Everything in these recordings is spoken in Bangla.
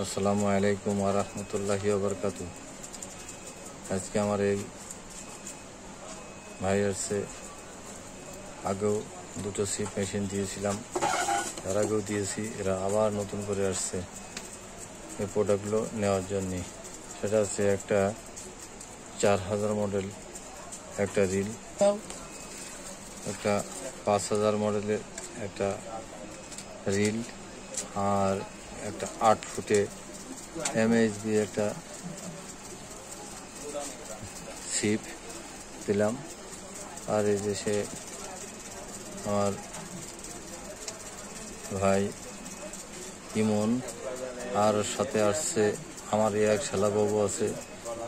আসসালামু আলাইকুম ওয়া রাহমাতুল্লাহি ওয়া বারাকাতুহু। আজকে আমার এই ভাই আসছে, আগেও দুটো সিপ মেশিন দিয়েছিলাম, তার আগেও দিয়েছি, এরা আবার নতুন করে আসছে এই প্রোডাক্টগুলো নেওয়ার জন্যে। সেটা হচ্ছে একটা 4000 মডেল একটা রিল, একটা 5000 মডেলের একটা রিল, আর একটা 8 ফুটে এমএইচবি একটা সিপ দিলাম। আর এই যে সে আমার ভাই ইমন, আর সাথে আসছে আমার এক শালা বাবু আছে,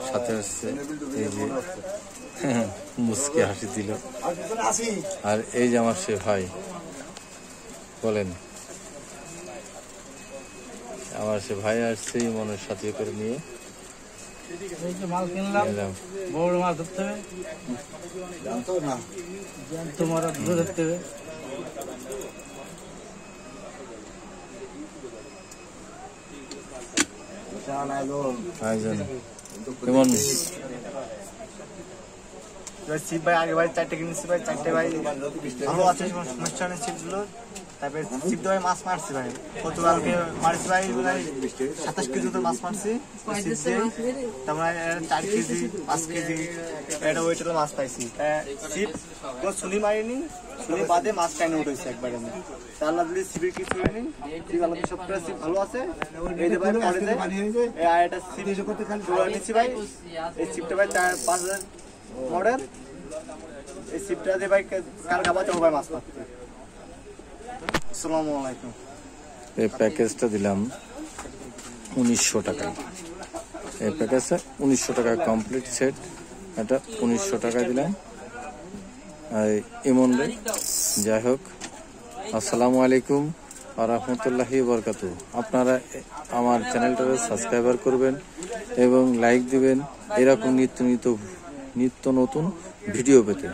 সাথে আসছে এই যে মুচকি হাসি দিল। আর এই যে আমার সে ভাই, বলেন, আমার সে ভাই আসছে ইমনের সাথে করে নিয়ে মাল কিনলাম, বড় মাছ ধরতে হবে, তোমার ধরতে হবে। সিপ ভাই আগে ভাই 4টে কিনেছি ভাই, 4টে ভাই ভালো আছে অনুষ্ঠানের সিপগুলো। তারপরে সিপ দিয়ে মাছ মারছি ভাই, গতকালকে মারছি ভাই 27 কেজি তো মাছ মারছি। তারপরে 4 কেজি 5 কেজি এটা ওইটা মাছ পাইছি। সিপ কোনো সুনি মারিনি, সুনি বাদে মাছ টাইনে উঠেছে একবারে। আল্লাহ দিলে সিপের কিছু হয়নি, সিপ আল্লাহ সবটা সিপ ভালো আছে। এই যে ভাই আর একটা সিপ নিচ্ছি ভাই, এই সিপটা ভাই 4-5000 মডেল। এই সিপটা দিয়ে ভাই কাল খাবাতে হবে মাছ মারতে। আসসালামু আলাইকুম। এই প্যাকেজটা দিলাম 1900 টাকায়। এই প্যাকেজটা 1900 টাকা কমপ্লিট সেট, এটা 1900 টাকা দিলাম। ইমন রে, যাই হোক, আসসালামু আলাইকুম ওয়া রাহমাতুল্লাহি ওয়া বারাকাতুহু। আপনারা আমার চ্যানেলটাকে সাবস্ক্রাইবার করবেন এবং লাইক দিবেন এরকম নিত্য নতুন ভিডিও পেতে।